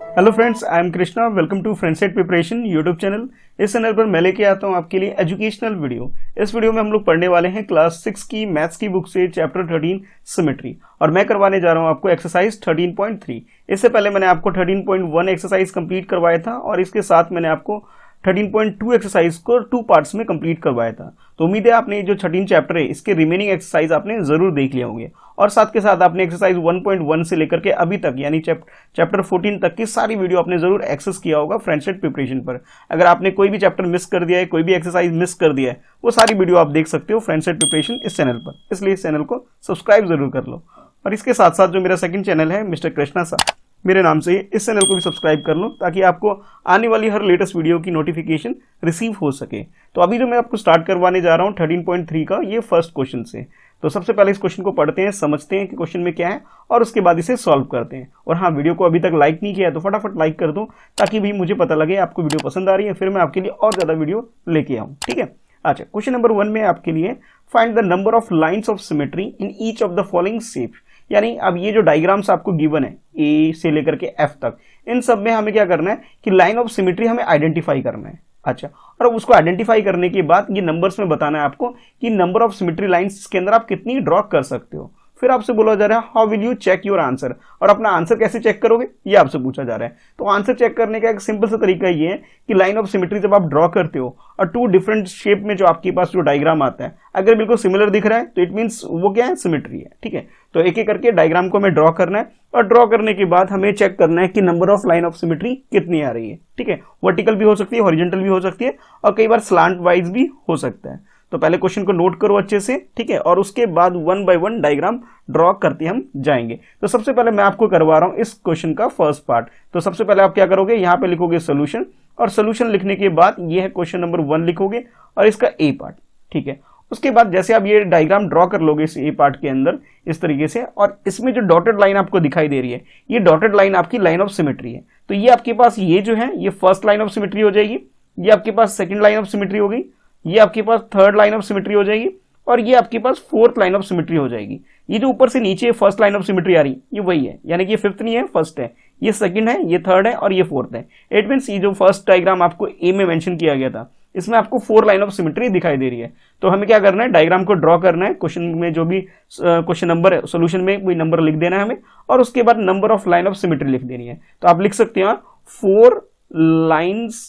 Hello friends, I am Krishna. Welcome to friendset preparation YouTube channel. इस चैनल पर मैं लेके आता हूँ आपके लिए एजुकेशनल वीडियो। इस वीडियो में हम लोग पढ़ने वाले हैं क्लास 6 की मैथ्स की बुक से चैप्टर 13 सिमेट्री, और मैं करवाने जा रहा हूँ आपको एक्सरसाइज 13.3। इससे पहले मैंने आपको 13.1 एक्सरसाइज कंप्लीट करवाया था, और इसके साथ मैंने आपको 13.2 एक्सरसाइज को 2 पार्ट्स में कंप्लीट करवाया था। तो उम्मीद है आपने जो 13 चैप्टर है इसके रिमेनिंग एक्सरसाइज आपने जरूर देख लिया होंगे, और साथ के साथ आपने एक्सरसाइज 1.1 से लेकर के अभी तक यानी चैप्टर 14 तक की सारी वीडियो आपने जरूर एक्सेस किया होगा फ्रेंडसेट प्रिपरेशन पर। अगर आपने कोई भी चैप्टर मिस कर दिया है, कोई भी एक्सरसाइज मिस कर दिया है, वो सारी वीडियो आप देख सकते हो फ्रेंडसेट प्रिपरेशन इस चैनल पर। इसलिए इस चैनल को सब्सक्राइब जरूर कर लो, और इसके साथ साथ जो मेरा सेकंड चैनल है मिस्टर कृष्णा सा, मेरे नाम से इस चैनल को भी सब्सक्राइब कर लो, ताकि आपको आने वाली हर लेटेस्ट वीडियो की नोटिफिकेशन रिसीव हो सके। तो अभी जो मैं आपको स्टार्ट करवाने जा रहा हूं 13.3 का ये फर्स्ट क्वेश्चन से। तो सबसे पहले इस क्वेश्चन को पढ़ते हैं, समझते हैं कि क्वेश्चन में क्या है, और उसके बाद इसे सॉल्व करते हैं। और हाँ, वीडियो को अभी तक लाइक नहीं किया है तो फटाफट लाइक कर दो, ताकि भी मुझे पता लगे आपको वीडियो पसंद आ रही है, फिर मैं आपके लिए और ज्यादा वीडियो लेके आऊँ। ठीक है। अच्छा, क्वेश्चन नंबर 1 में आपके लिए find the number of lines of symmetry in each of the following shape. यानी अब ये जो डायग्राम्स आपको गिवन है ए से लेकर के एफ तक, इन सब में हमें क्या करना है कि लाइन ऑफ सिमेट्री हमें आइडेंटिफाई करना है। अच्छा, और उसको आइडेंटिफाई करने के बाद ये नंबर्स में बताना है आपको कि नंबर ऑफ सिमेट्री लाइंस के अंदर आप कितनी ड्रॉ कर सकते हो। फिर आपसे बोला जा रहा है how will you check your answer, और अपना आंसर कैसे चेक करोगे ये आपसे पूछा जा रहा है। तो आंसर चेक करने का एक सिंपल सा तरीका ये है कि लाइन ऑफ सिमेट्री जब आप ड्रॉ करते हो और 2 डिफरेंट शेप में जो आपके पास जो डायग्राम आता है, अगर बिल्कुल सिमिलर दिख रहा है तो इट मीन्स वो क्या है, सिमेट्री है। ठीक है। तो एक एक करके डायग्राम को हमें ड्रॉ करना है, और ड्रॉ करने के बाद हमें चेक करना है कि number of line of symmetry कितनी आ रही है। ठीक है। वर्टिकल भी हो सकती है, हॉरिजॉन्टल भी हो सकती है, और कई बार स्लांट वाइज भी हो सकता है। तो पहले क्वेश्चन को नोट करो अच्छे से, ठीक है, और उसके बाद 1 बाय 1 डायग्राम ड्रॉ करते हम जाएंगे। तो सबसे पहले मैं आपको करवा रहा हूं इस क्वेश्चन का फर्स्ट पार्ट। तो सबसे पहले आप क्या करोगे, यहां पे लिखोगे सोल्यूशन, और सोल्यूशन लिखने के बाद ये है क्वेश्चन नंबर 1 लिखोगे, और इसका ए पार्ट। ठीक है। उसके बाद जैसे आप ये डायग्राम ड्रॉ कर लोगे इस ए पार्ट के अंदर इस तरीके से, और इसमें जो डॉटेड लाइन आपको दिखाई दे रही है, ये डॉटेड लाइन आपकी लाइन ऑफ सिमेट्री है। तो ये आपके पास ये जो है ये फर्स्ट लाइन ऑफ सिमेट्री हो जाएगी, ये आपके पास सेकंड लाइन ऑफ सिमेट्री हो गई, ये आपके पास थर्ड लाइन ऑफ सिमेट्री हो जाएगी, और ये आपके पास फोर्थ लाइन ऑफ सिमेट्री हो जाएगी। ये जो ऊपर से नीचे फर्स्ट लाइन ऑफ सिमेट्री आ रही है ये वही है, यानी कि ये फिफ्थ नहीं है, फर्स्ट है, ये सेकंड है, ये थर्ड है, और ये फोर्थ है। इट मींस ये जो फर्स्ट डायग्राम आपको ए में मेंशन किया गया था, इसमें आपको 4 लाइन ऑफ सिमेट्री दिखाई दे रही है। तो हमें क्या करना है, डायग्राम को ड्रॉ करना है। क्वेश्चन में जो भी क्वेश्चन नंबर है, सोल्यूशन में कोई नंबर लिख देना है हमें, और उसके बाद number of line of symmetry लिख देनी है। तो आप लिख सकते हैं 4 लाइन्स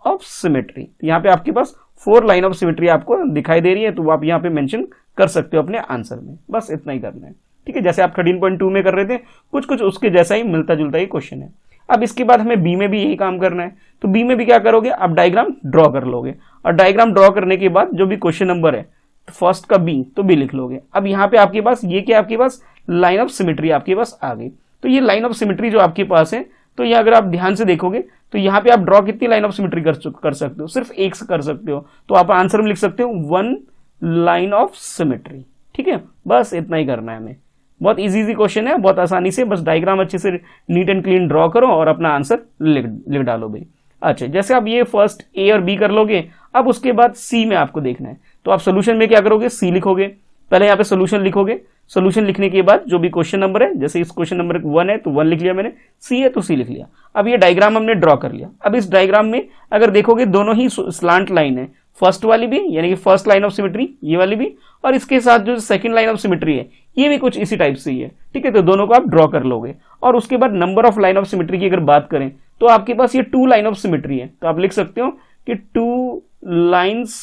ऑफ सिमेट्री। यहाँ पे आपके पास 4 लाइन ऑफ सिमेट्री आपको दिखाई दे रही है, तो आप यहाँ पे मेंशन कर सकते हो अपने आंसर में। बस इतना ही करना है। ठीक है। जैसे आप 13.2 में कर रहे थे, कुछ कुछ उसके जैसा ही मिलता जुलता ही क्वेश्चन है। अब इसके बाद हमें बी में भी यही काम करना है। तो बी में भी क्या करोगे, आप डायग्राम ड्रॉ कर लोगे, और डायग्राम ड्रॉ करने के बाद जो भी क्वेश्चन नंबर है फर्स्ट का बी, तो बी लिख लोगे। अब यहाँ पे आपके पास ये क्या, आपके पास लाइन ऑफ सिमेट्री आपके पास आ गई। तो ये लाइन ऑफ सिमेट्री जो आपके पास है, तो ये अगर आप ध्यान से देखोगे तो यहाँ पे आप ड्रॉ कितनी लाइन ऑफ सिमेट्री कर सकते हो, सिर्फ एक से कर सकते हो। तो आप आंसर में लिख सकते हो 1 लाइन ऑफ सिमेट्री। ठीक है। बस इतना ही करना है हमें। बहुत इजी क्वेश्चन है, बहुत आसानी से बस डायग्राम अच्छे से नीट एंड क्लीन ड्रॉ करो और अपना आंसर लिख डालो भाई। अच्छा, जैसे आप ये फर्स्ट ए और बी कर लोगे, अब उसके बाद सी में आपको देखना है। तो आप सोल्यूशन में क्या करोगे, सी लिखोगे। पहले यहाँ पे सोल्यूशन लिखोगे, सोल्यूशन लिखने के बाद जो भी क्वेश्चन नंबर है, जैसे इस क्वेश्चन नंबर 1 है तो 1 लिख लिया मैंने, सी है तो सी लिख लिया। अब ये डायग्राम हमने ड्रॉ कर लिया। अब इस डायग्राम में अगर देखोगे दोनों ही स्लांट लाइन है, फर्स्ट वाली भी यानी कि फर्स्ट लाइन ऑफ सिमेट्री ये वाली भी, और इसके साथ जो सेकंड लाइन ऑफ सिमेट्री है ये भी कुछ इसी टाइप से ही है। ठीक है। तो दोनों को आप ड्रॉ कर लोगे, और उसके बाद number of line of symmetry की अगर बात करें तो आपके पास ये 2 लाइन ऑफ सिमेट्री है। तो आप लिख सकते हो कि 2 लाइन्स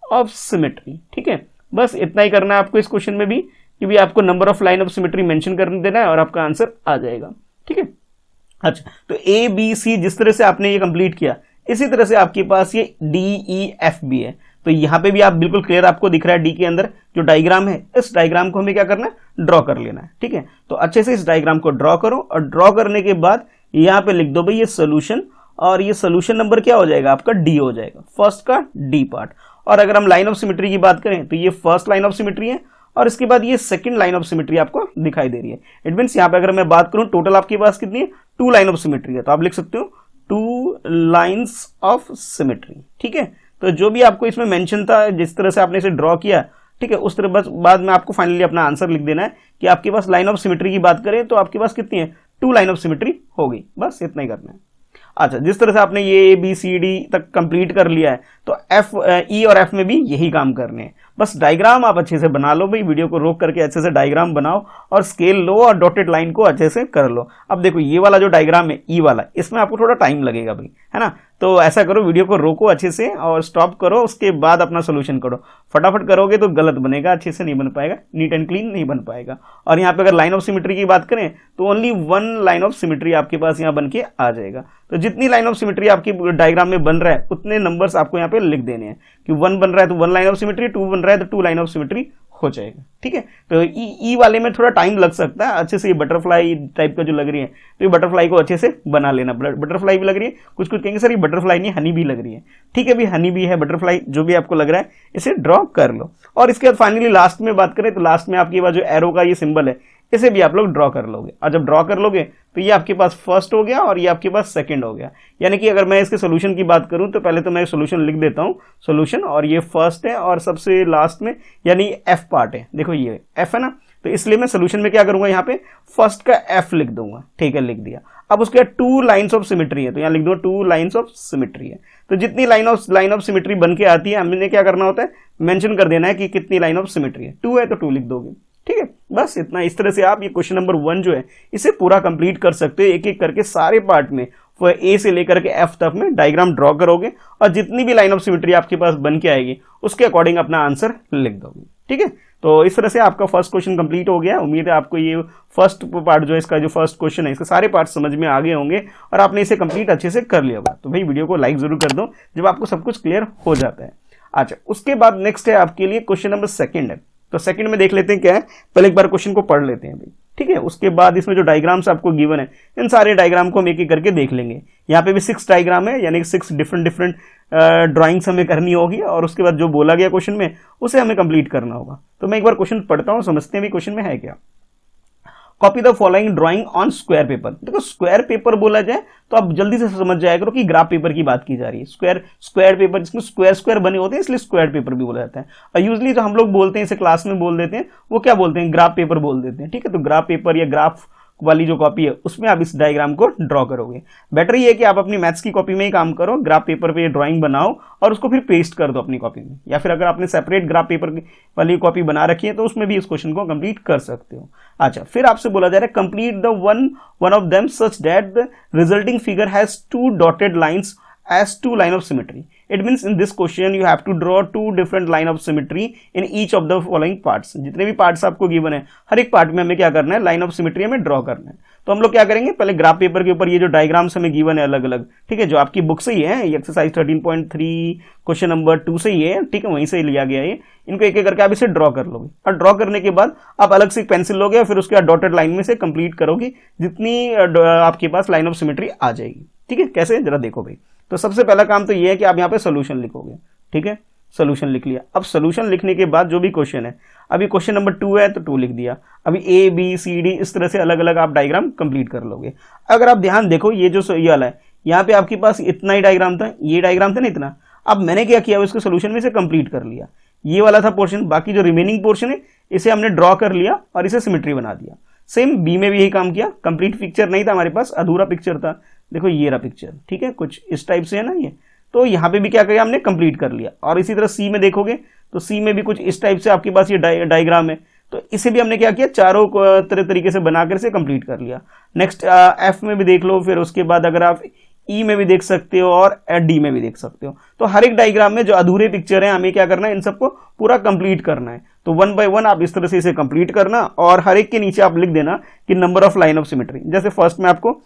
ऑफ सिमेट्री। ठीक है। बस इतना ही करना है आपको इस क्वेश्चन में भी, कि भी आपको number of line of symmetry mention कर देना है और आपका आंसर आ जाएगा। ठीक है। अच्छा, तो ए बी सी जिस तरह से आपने ये कंप्लीट किया, इसी तरह से आपके पास ये डी ई एफ भी है। तो यहाँ पे भी आप बिल्कुल क्लियर आपको दिख रहा है डी के अंदर जो डायग्राम है, इस डायग्राम को हमें क्या करना है, ड्रॉ कर लेना है। ठीक है। तो अच्छे से इस डायग्राम को ड्रॉ करो, और ड्रॉ करने के बाद यहाँ पे लिख दो भाई ये सोल्यूशन, और ये सोल्यूशन नंबर क्या हो जाएगा आपका, डी हो जाएगा, फर्स्ट का डी पार्ट। और अगर हम लाइन ऑफ सिमेट्री की बात करें तो ये फर्स्ट लाइन ऑफ सिमेट्री है, और इसके बाद ये सेकंड लाइन ऑफ सिमेट्री आपको दिखाई दे रही है। इट मींस यहाँ पे अगर मैं बात करूं टोटल आपके पास कितनी है, 2 लाइन ऑफ सिमेट्री है। तो आप लिख सकते हो 2 लाइन्स ऑफ सिमेट्री। ठीक है। तो जो भी आपको इसमें मेंशन था, जिस तरह से आपने इसे ड्रॉ किया, ठीक है, उस तरह बस बाद में आपको फाइनली अपना आंसर लिख देना है कि आपके पास लाइन ऑफ सिमेट्री की बात करें तो आपके पास कितनी है, टू लाइन ऑफ सिमेट्री हो गई। बस इतना ही करना है। अच्छा, जिस तरह से आपने ये ABCD तक कंप्लीट कर लिया है तो E और F में भी यही काम करने हैं। बस डायग्राम आप अच्छे से बना लो भाई, वीडियो को रोक करके अच्छे से डायग्राम बनाओ और स्केल लो और डॉटेड लाइन को अच्छे से कर लो। अब देखो ये वाला जो डायग्राम है E वाला, इसमें आपको थोड़ा टाइम लगेगा भाई, है ना। तो ऐसा करो, वीडियो को रोको अच्छे से और स्टॉप करो, उसके बाद अपना सोल्यूशन करो। फटाफट करोगे तो गलत बनेगा, अच्छे से नहीं बन पाएगा, नीट एंड क्लीन नहीं बन पाएगा। और यहाँ पे अगर लाइन ऑफ सिमेट्री की बात करें तो only one line of symmetry आपके पास यहाँ बन के आ जाएगा। तो जितनी लाइन ऑफ सिमेट्री आपकी डायग्राम में बन रहा है उतने नंबर्स आपको यहाँ पे लिख देने हैं कि 1 बन रहा है तो 1 लाइन ऑफ सिमेट्री, 2 बन रहा है तो 2 लाइन ऑफ सिमेट्री हो जाएगा। ठीक है, तो ई वाले में थोड़ा टाइम लग सकता है। अच्छे से ये बटरफ्लाई टाइप का जो लग रही है तो ये बटरफ्लाई को अच्छे से बना लेना। बटरफ्लाई भी लग रही है, कुछ कुछ कहेंगे सर ये बटरफ्लाई नहीं हनी भी लग रही है। ठीक है, भी हनी भी है, बटरफ्लाई जो भी आपको लग रहा है इसे ड्रॉ कर लो। और इसके बाद फाइनली लास्ट में बात करें तो लास्ट में आपके पास जो एरो का ये सिंबल है इसे भी आप लोग ड्रॉ कर लोगे। और जब ड्रॉ कर लोगे तो ये आपके पास फर्स्ट हो गया और ये आपके पास सेकंड हो गया। यानी कि अगर मैं इसके सोल्यूशन की बात करूं तो पहले तो मैं सोल्यूशन लिख देता हूं, सोल्यूशन, और ये फर्स्ट है और सबसे लास्ट में यानी एफ पार्ट है। देखो ये एफ है ना, तो इसलिए मैं सोल्यूशन में क्या करूंगा, यहाँ पे फर्स्ट का एफ लिख दूंगा। ठीक है, लिख दिया। अब उसके बाद 2 लाइन्स ऑफ सिमेट्री है तो यहाँ लिख दो 2 लाइन्स ऑफ सिमेट्री है। तो जितनी लाइन ऑफ सिमेट्री बन के आती है हमने क्या करना होता है, मेंशन कर देना है कि कितनी लाइन ऑफ सिमेट्री है। 2 है तो 2 लिख दोगे। ठीक है, बस इतना। इस तरह से आप ये क्वेश्चन नंबर 1 जो है इसे पूरा कंप्लीट कर सकते हो। एक एक करके सारे पार्ट में ए से लेकर के एफ तक में डायग्राम ड्रॉ करोगे और जितनी भी लाइन ऑफ सिमेट्री आपके पास बन के आएगी उसके अकॉर्डिंग अपना आंसर लिख दोगे। ठीक है, तो इस तरह से आपका फर्स्ट क्वेश्चन कंप्लीट हो गया। उम्मीद है आपको ये फर्स्ट पार्ट जो है, इसका जो फर्स्ट क्वेश्चन है, इसके सारे पार्ट समझ में आ गए होंगे और आपने इसे कंप्लीट अच्छे से कर लिया होगा। तो भाई वीडियो को लाइक जरूर कर दो जब आपको सब कुछ क्लियर हो जाता है। अच्छा, उसके बाद नेक्स्ट है आपके लिए क्वेश्चन नंबर 2 है। तो सेकंड में देख लेते हैं क्या है, पहले एक बार क्वेश्चन को पढ़ लेते हैं भाई। ठीक है, उसके बाद इसमें जो डायग्राम्स आपको गिवन है इन सारे डायग्राम को हम एक एक करके देख लेंगे। यहाँ पे भी 6 डायग्राम है, यानी कि 6 डिफरेंट ड्राइंग्स हमें करनी होगी और उसके बाद जो बोला गया क्वेश्चन में उसे हमें कंप्लीट करना होगा। तो मैं एक बार क्वेश्चन पढ़ता हूँ, समझते हैं भी क्वेश्चन में है क्या। Copy the following drawing on square paper. देखो स्क्वायर पेपर बोला जाए तो आप जल्दी से समझ जाया करो कि ग्राफ पेपर की बात की जा रही है। स्क्वायर पेपर जिसमें स्क्वायर बने होते हैं इसलिए स्क्वायर पेपर भी बोला जाता है। और यूजली जो हम लोग बोलते हैं इसे क्लास में बोल देते हैं वो क्या बोलते हैं, ग्राफ पेपर बोल देते हैं। ठीक है, तो ग्राफ पेपर या ग्राफ वाली जो कॉपी है उसमें आप इस डायग्राम को ड्रॉ करोगे। बेटर ये है कि आप अपनी मैथ्स की कॉपी में ही काम करो, ग्राफ पेपर पे ड्राइंग बनाओ और उसको फिर पेस्ट कर दो अपनी कॉपी में, या फिर अगर आपने सेपरेट ग्राफ पेपर वाली कॉपी बना रखी है तो उसमें भी इस क्वेश्चन को कंप्लीट कर सकते हो। अच्छा, फिर आपसे बोला जा रहा है complete the one of them such that the resulting figure has 2 dotted lines as 2 line of symmetry. It means in this question you have to draw 2 different line of symmetry in each of the following parts. जितने भी parts आपको given है हर एक part में हमें क्या करना है, लाइन ऑफ सिमेट्री हमें ड्रॉ करना है। तो हम लोग क्या करेंगे, पहले ग्राफ पेपर के ऊपर ये जो डायग्राम्स हमें गिवन है अलग अलग, ठीक है, जो आपकी बुक से ही है, एक्सरसाइज 13.3 क्वेश्चन नंबर 2 से ही है, ठीक है, वहीं से लिया गया है। इनको एक एक करके आप इसे ड्रॉ कर लोगे और ड्रॉ करने के बाद आप अलग से पेंसिल लोगे और फिर उसके बाद डॉटेड लाइन में से कंप्लीट करोगे जितनी आपके पास लाइन ऑफ सिमेट्री आ जाएगी। ठीक है, कैसे जरा देखो भाई। तो सबसे पहला काम तो ये है कि आप यहाँ पे सोल्यूशन लिखोगे। ठीक है, सोल्यूशन लिख लिया। अब सोल्यूशन लिखने के बाद जो भी क्वेश्चन है, अभी क्वेश्चन नंबर 2 है तो 2 लिख दिया। अभी ABCD इस तरह से अलग अलग आप डायग्राम कंप्लीट कर लोगे। अगर आप ध्यान देखो ये जो ये वाला है, यहाँ पे आपके पास इतना ही डायग्राम था, ये डायग्राम था ना इतना। अब मैंने क्या किया, इसको सोल्यूशन में से कंप्लीट कर लिया। ये वाला था पोर्शन, बाकी जो रिमेनिंग पोर्शन है इसे हमने ड्रॉ कर लिया और इसे सिमेट्री बना दिया। सेम बी में भी यही काम किया। कंप्लीट पिक्चर नहीं था हमारे पास, अधूरा पिक्चर था। देखो ये रहा पिक्चर, ठीक है, कुछ इस टाइप से है ना ये। तो यहाँ पे भी क्या किया हमने, कंप्लीट कर लिया। और इसी तरह सी में देखोगे तो सी में भी कुछ इस टाइप से आपके पास ये डायग्राम है, तो इसे भी हमने क्या किया, चारों तरीके से बनाकर इसे कंप्लीट कर लिया। नेक्स्ट एफ में भी देख लो, फिर उसके बाद अगर आप ई में भी देख सकते हो और डी में भी देख सकते हो। तो हर एक डायग्राम में जो अधूरे पिक्चर है हमें क्या करना है, इन सबको पूरा कंप्लीट करना है। तो 1 बाय 1 आप इस तरह से इसे कंप्लीट करना और हर एक के नीचे आप लिख देना कि number of line of symmetry. जैसे फर्स्ट में आपको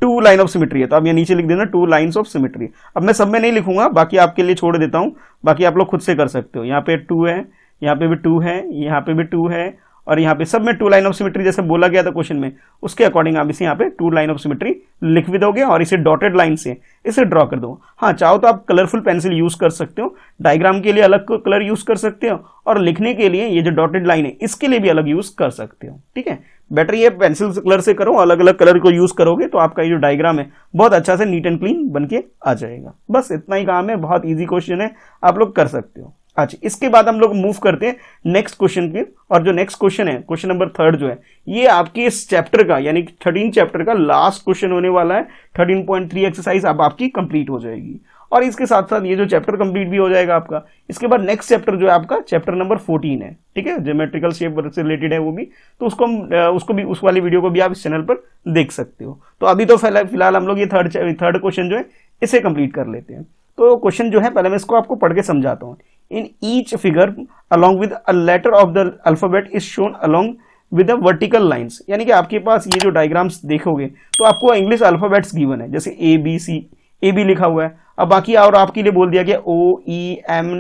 2 लाइन ऑफ सिमेट्री है तो आप ये नीचे लिख देना 2 लाइन्स ऑफ सिमेट्री। अब मैं सब में नहीं लिखूंगा, बाकी आपके लिए छोड़ देता हूं, बाकी आप लोग खुद से कर सकते हो। यहाँ पे 2 है, यहाँ पे भी 2 है, यहाँ पे भी 2 है और यहाँ पे सब में 2 लाइन ऑफ सिमेट्री जैसे बोला गया था क्वेश्चन में, उसके अकॉर्डिंग आप इसे यहाँ पे 2 लाइन ऑफ सिमेट्री लिख भी दोगे और इसे डॉटेड लाइन से इसे ड्रॉ कर दो। हाँ, चाहो तो आप कलरफुल पेंसिल यूज कर सकते हो, डायग्राम के लिए अलग कलर यूज कर सकते हो और लिखने के लिए ये जो डॉटेड लाइन है इसके लिए भी अलग यूज कर सकते हो। ठीक है, बेटर ये पेंसिल कलर से करो, अलग अलग कलर को यूज करोगे तो आपका ये जो डायग्राम है बहुत अच्छा से नीट एंड क्लीन बन के आ जाएगा। बस इतना ही काम है, बहुत ईजी क्वेश्चन है, आप लोग कर सकते हो। अच्छा, इसके बाद हम लोग मूव करते हैं नेक्स्ट क्वेश्चन पे, और जो नेक्स्ट क्वेश्चन है, क्वेश्चन नंबर 3 जो है, ये आपके इस चैप्टर का यानी 13 चैप्टर का लास्ट क्वेश्चन होने वाला है। 13.3 एक्सरसाइज अब आपकी कंप्लीट हो जाएगी, और इसके साथ साथ ये जो चैप्टर कंप्लीट भी हो जाएगा आपका। इसके बाद नेक्स्ट चैप्टर जो है आपका चैप्टर नंबर 14 है, ठीक है, ज्योमेट्रिकल शेप से रिलेटेड है वो भी, तो उसको भी उस वाली वीडियो को भी आप इस चैनल पर देख सकते हो। तो अभी तो फिलहाल हम लोग ये थर्ड क्वेश्चन जो है इसे कंप्लीट कर लेते हैं। तो क्वेश्चन जो है पहले मैं इसको आपको पढ़ के समझाता हूँ। In each figure along with a letter of the alphabet is shown along with the vertical lines, यानी कि आपके पास ये जो डायग्राम्स देखोगे तो आपको इंग्लिश अल्फाबेट्स गिवन है, जैसे A B C, A B लिखा हुआ है। अब बाकी और आपके लिए बोल दिया गया O E M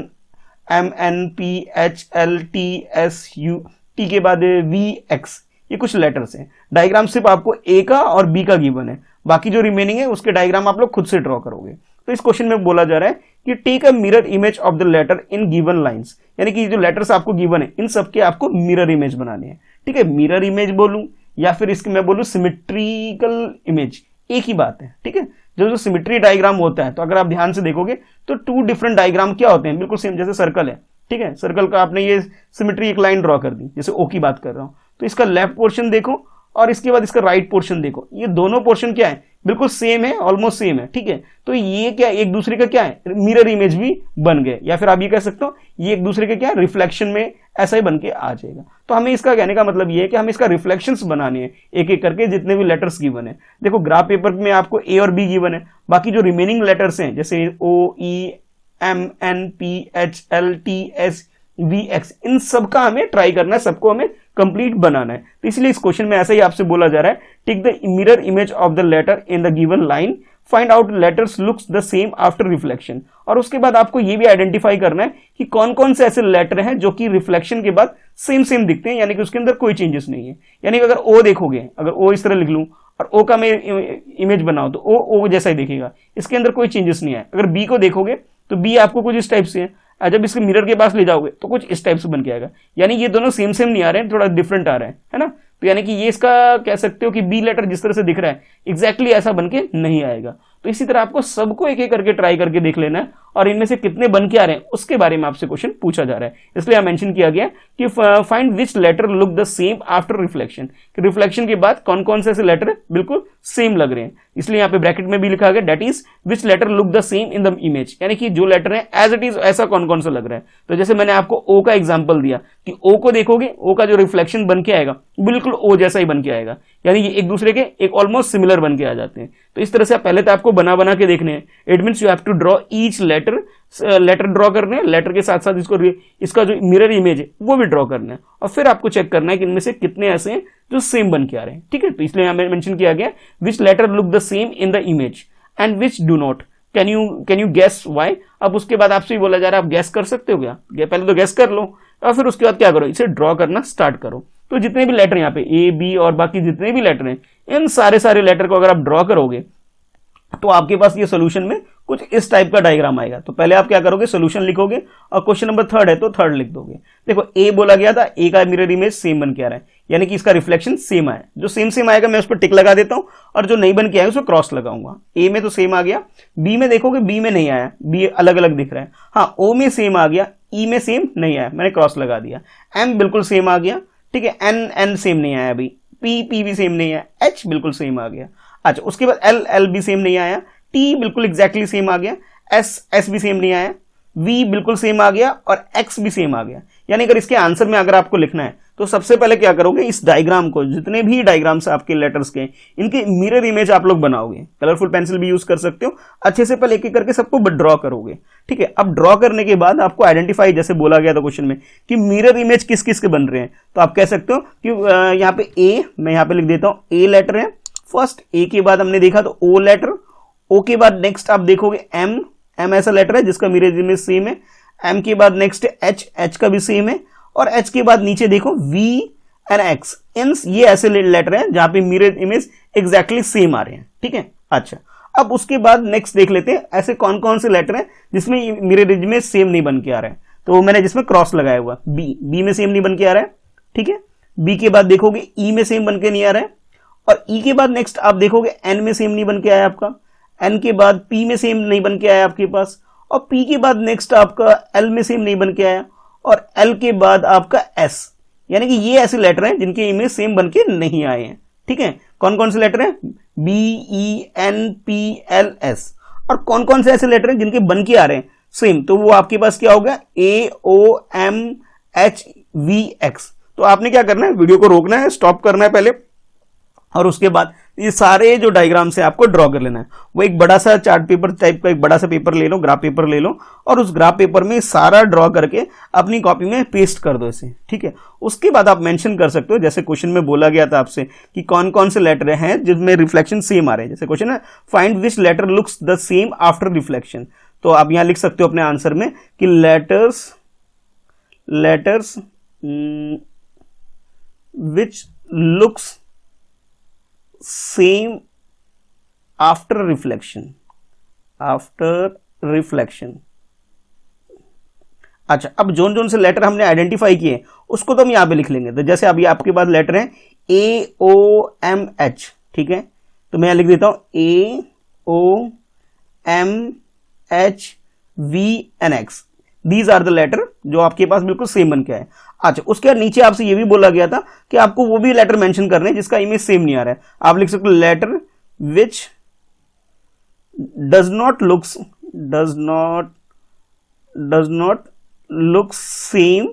M N P H L T S U, T के बाद वी एक्स, ये कुछ लेटर्स हैं। डायग्राम सिर्फ आपको ए का और बी का गिवन है, बाकी जो रिमेनिंग है उसके डायग्राम आप लोग खुद से ड्रॉ करोगे। तो इस क्वेश्चन में बोला जा रहा है कि take a mirror image of the letter in given lines, यानी कि जो लेटर्स आपको गिवन है इन सबके आपको मिरर इमेज बनाने हैं, ठीक है। मिरर इमेज बोलूं या फिर इसके मैं बोलूं सिमेट्रिकल इमेज, एक ही बात है, ठीक है। जो सिमेट्री डायग्राम होता है, तो अगर आप ध्यान से देखोगे तो 2 डिफरेंट डायग्राम क्या होते हैं, बिल्कुल सेम, जैसे सर्कल है, ठीक है, सर्कल का आपने ये सिमेट्री एक लाइन ड्रॉ कर दी, जैसे ओ की बात कर रहा हूं, तो इसका लेफ्ट पोर्शन देखो और इसके बाद इसका राइट पोर्शन देखो, ये दोनों पोर्शन क्या है, बिल्कुल सेम है, ऑलमोस्ट सेम है, ठीक है। तो ये क्या एक दूसरे का क्या है, मिरर इमेज भी बन गए, या फिर आप ये कह सकते हो ये एक दूसरे के क्या रिफ्लेक्शन में ऐसा ही बन के आ जाएगा। तो हमें इसका कहने का मतलब ये है कि हमें इसका रिफ्लेक्शंस बनाने हैं एक एक करके, जितने भी लेटर्स गिवन है। देखो ग्राफ पेपर में आपको ए और बी गिवन है, बाकी जो रिमेनिंग लेटर्स हैं जैसे O E M N P H L T S V X, इन सबका हमें ट्राई करना है, सबको हमें कंप्लीट बनाना है। तो इसलिए इस क्वेश्चन में ऐसा ही आपसे बोला जा रहा है, take the mirror image of the letter in the given line, find out letters looks the same after reflection. और उसके बाद आपको ये भी आइडेंटिफाई करना है कि कौन कौन से ऐसे लेटर हैं जो कि रिफ्लेक्शन के बाद सेम दिखते हैं, यानी कि उसके अंदर कोई चेंजेस नहीं है। यानी कि अगर ओ देखोगे, अगर ओ इस तरह लिख लूं और ओ का मैं इमेज बनाऊं तो ओ जैसा ही दिखेगा, इसके अंदर कोई चेंजेस नहीं है। अगर बी को देखोगे तो बी आपको कुछ इस टाइप से है, जब इसके मिरर के पास ले जाओगे तो कुछ इस टाइप से बन के आएगा। यानी ये दोनों सेम नहीं आ रहे हैं, थोड़ा डिफरेंट आ रहे हैं, है ना। तो यानी कि ये इसका कह सकते हो कि बी लेटर जिस तरह से दिख रहा है एग्जैक्टली ऐसा बन के नहीं आएगा। तो इसी तरह आपको सबको एक एक करके ट्राई करके देख लेना है, और इनमें से कितने बन के आ रहे हैं उसके बारे में आपसे क्वेश्चन पूछा जा रहा है। इसलिए मेंशन किया गया कि find which letter look the same after reflection, कि रिफ्लेक्शन के बाद कौन कौन से ऐसे लेटर बिल्कुल सेम लग रहे हैं। इसलिए यहाँ पे ब्रैकेट में भी लिखा गया that is which letter look the same in the image, यानी कि जो लेटर है एज इट इज ऐसा कौन कौन सा लग रहा है। तो जैसे मैंने आपको ओ का एग्जांपल दिया कि ओ को देखोगे, ओ का जो रिफ्लेक्शन बन के आएगा बिल्कुल ओ जैसा ही बन के आएगा, यानी ये एक दूसरे के एक ऑलमोस्ट सिमिलर बन के आ जाते हैं। तो इस तरह से पहले तो आपको बना के देखने हैं, it means you have to draw each letter draw करने हैं, लेटर के साथ साथ इसका जो मिरर इमेज है वो भी ड्रॉ करना है, और फिर आपको चेक करना है कि इनमें से कितने ऐसे हैं जो सेम बन के आ रहे हैं, ठीक है। तो इसलिए मेंशन किया गया which letter look the same in the image and which do not, can you guess why. अब उसके बाद आपसे बोला जा रहा है आप गेस कर सकते हो क्या, पहले तो गेस कर लो और फिर उसके बाद क्या करो, इसे ड्रॉ करना स्टार्ट करो। तो जितने भी लेटर यहाँ पे ए बी और बाकी जितने भी लेटर हैं, इन सारे लेटर को अगर आप ड्रॉ करोगे तो आपके पास ये सोल्यूशन में कुछ इस टाइप का डायग्राम आएगा। तो पहले आप क्या करोगे, सोल्यूशन लिखोगे, और क्वेश्चन नंबर 3 है तो 3 लिख दोगे। देखो ए बोला गया था, ए का मिरर इमेज सेम बन के आ रहा है, यानी कि इसका रिफ्लेक्शन सेम आया। जो सेम आएगा मैं उस पर टिक लगा देता हूं, और जो नहीं बन के आएगा उस पर क्रॉस लगाऊंगा। ए में तो सेम आ गया, बी में देखोगे बी में नहीं आया, बी अलग अलग दिख रहा है। हाँ, ओ में सेम आ गया, ई में सेम नहीं आया, मैंने क्रॉस लगा दिया। एम बिल्कुल सेम आ गया, ठीक है। एन सेम नहीं आया अभी, पी भी सेम नहीं आया, एच बिल्कुल सेम आ गया। अच्छा, उसके बाद एल भी सेम नहीं आया, टी बिल्कुल एग्जैक्टली सेम आ गया, एस भी सेम नहीं आया, वी बिल्कुल सेम आ गया, और एक्स भी सेम आ गया। यानी अगर इसके आंसर में अगर आपको लिखना है तो सबसे पहले क्या करोगे, इस डायग्राम को, जितने भी डायग्राम्स आपके लेटर्स के, इनके मिरर इमेज आप लोग बनाओगे। कलरफुल पेंसिल भी यूज कर सकते हो, अच्छे से पहले एक एक करके सबको ड्रॉ करोगे, ठीक है। अब ड्रॉ करने के बाद आपको आइडेंटिफाई, जैसे बोला गया था क्वेश्चन में, कि मिरर इमेज किस किस के बन रहे हैं। तो आप कह सकते हो कि यहाँ पे ए, मैं यहाँ पे लिख देता हूं ए लेटर है फर्स्ट, ए के बाद हमने देखा तो ओ लेटर, ओ के बाद नेक्स्ट आप देखोगे एम ऐसा लेटर है जिसका मिरर इमेज सेम है, एम के बाद नेक्स्ट एच का भी सेम है, और एच के बाद नीचे देखो वी एंड एक्स, ये ऐसे लेटर हैं जहां पे मिरर इमेज एग्जैक्टली सेम आ रहे हैं, ठीक है। अच्छा, अब उसके बाद नेक्स्ट देख लेते हैं ऐसे कौन कौन से लेटर हैं जिसमें मिरर इमेज सेम नहीं बन के आ रहा है। तो मैंने जिसमें क्रॉस लगाया हुआ, बी में सेम नहीं बन के आ रहा है, ठीक है। बी के बाद देखोगे ई में सेम बन के नहीं आ रहा है, और ई के बाद नेक्स्ट आप देखोगे एन में सेम नहीं बन के आया आपका, एन के बाद पी में सेम नहीं बन के आया आपके पास, और P के बाद नेक्स्ट आपका L में सेम नहीं बन के आया, और L के बाद आपका S, यानी कि ये ऐसे लेटर हैं जिनके इमेज सेम बन के नहीं आए हैं। ठीक है, कौन कौन से लेटर हैं? BENPLS। और कौन कौन से ऐसे लेटर हैं जिनके बन के आ रहे हैं सेम? तो वो आपके पास क्या होगा? AOMHVX। तो आपने क्या करना है, वीडियो को रोकना है, स्टॉप करना है पहले, और उसके बाद ये सारे जो डायग्राम से आपको ड्रॉ कर लेना है। वो एक बड़ा सा चार्ट पेपर टाइप का एक बड़ा सा पेपर ले लो, ग्राफ पेपर ले लो, और उस ग्राफ पेपर में सारा ड्रॉ करके अपनी कॉपी में पेस्ट कर दो इसे। ठीक है, उसके बाद आप मेंशन कर सकते हो, जैसे क्वेश्चन में बोला गया था आपसे कि कौन कौन से लेटर हैं जिसमें रिफ्लेक्शन सेम आ रहे हैं। जैसे क्वेश्चन है find which letter looks the same after reflection. तो आप यहां लिख सकते हो अपने आंसर में कि letters which looks same after reflection। अच्छा, अब जोन जोन से लेटर हमने आइडेंटिफाई किए उसको तो हम यहां पे लिख लेंगे। तो जैसे अभी आपके पास लेटर है AOMH। ठीक है, तो मैं यहां लिख देता हूं AOMHVNX। These are the letter जो आपके पास बिल्कुल सेम बन के आए। अच्छा, उसके बाद नीचे आपसे ये भी बोला गया था कि आपको वो भी लेटर मेंशन करने हैं जिसका इमेज सेम नहीं आ रहा है। आप लिख सकते हो letter which does not look same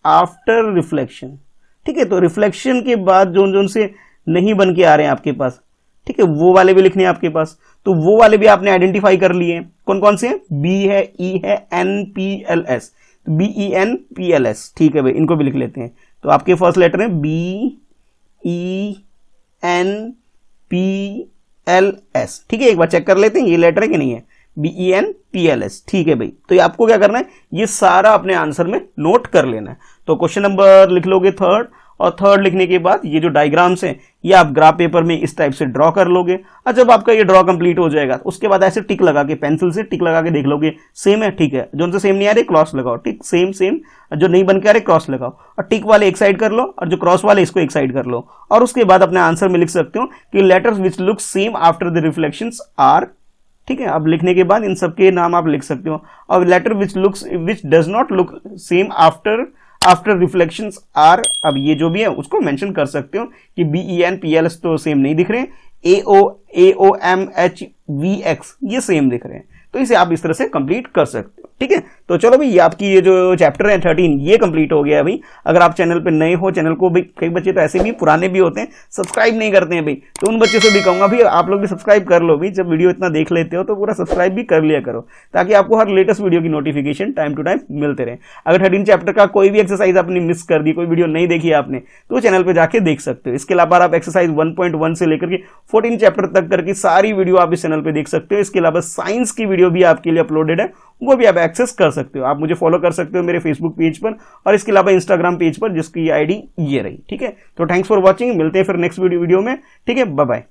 after reflection. ठीक है, तो रिफ्लेक्शन के बाद जोन जोन से नहीं बन के आ रहे हैं आपके पास, ठीक है, वो वाले भी लिखने हैं आपके पास। तो वो वाले भी आपने आइडेंटिफाई कर लिए हैं। कौन कौन से हैं? B है, E है, NPLS। तो BENPLS। ठीक है भाई, इनको भी लिख लेते हैं। तो आपके फर्स्ट लेटर है BENPLS। ठीक है, एक बार चेक कर लेते हैं ये लेटर है कि नहीं है, BENPLS। ठीक है भाई, तो आपको क्या करना है, ये सारा अपने आंसर में नोट कर लेना है। तो क्वेश्चन नंबर लिख लोगे थर्ड, और थर्ड लिखने के बाद ये जो डायग्राम्स हैं ये आप ग्राफ पेपर में इस टाइप से ड्रॉ कर लोगे। और जब आपका ये ड्रॉ कंप्लीट हो जाएगा उसके बाद ऐसे टिक लगा के, पेंसिल से टिक लगा के देख लोगे सेम है। ठीक है, जो उनसे सेम नहीं आ रहे क्रॉस लगाओ, टिक सेम, जो नहीं बन के आ रहे क्रॉस लगाओ, और टिक वाले एक साइड कर लो और जो क्रॉस वाले इसको एक साइड कर लो। और उसके बाद अपने आंसर में लिख सकते हो कि letters which look same after the reflections are. ठीक है, अब लिखने के बाद इन सबके नाम आप लिख सकते हो। और letter which does not look same after reflections are, अब ये जो भी है उसको मेंशन कर सकते हो कि BENPLS तो सेम नहीं दिख रहे, AOMHVX ये सेम दिख रहे हैं। तो इसे आप इस तरह से कंप्लीट कर सकते हो। ठीक है, तो चलो भाई, आपकी ये जो चैप्टर है 13 ये कंप्लीट हो गया भाई। अगर आप चैनल पे नए हो, चैनल को भाई कई बच्चे तो ऐसे भी पुराने भी होते हैं सब्सक्राइब नहीं करते हैं भाई, तो उन बच्चों से भी कहूंगा भाई आप लोग भी सब्सक्राइब कर लो भाई। जब वीडियो इतना देख लेते हो तो पूरा सब्सक्राइब भी कर लिया करो, ताकि आपको हर लेटेस्ट वीडियो की नोटिफिकेशन टाइम टू टाइम मिलते रहे। अगर 13 चैप्टर का कोई भी एक्सरसाइज आपने मिस कर दी, कोई वीडियो नहीं देखी आपने, तो चैनल पर जाके देख सकते हो। इसके अलावा आप एक्सरसाइज 1.1 से लेकर के 14 चैप्टर तक करके सारी वीडियो आप इस चैनल पर देख सकते हो। इसके अलावा साइंस की वीडियो भी आपके लिए अपलोडेड है, वो भी आप एक्सेस कर सकते हो। आप मुझे फॉलो कर सकते हो मेरे फेसबुक पेज पर, और इसके अलावा इंस्टाग्राम पेज पर, जिसकी आईडी ये रही। ठीक है, तो थैंक्स फॉर वॉचिंग, मिलते हैं फिर नेक्स्ट वीडियो में। ठीक है, बाय बाय।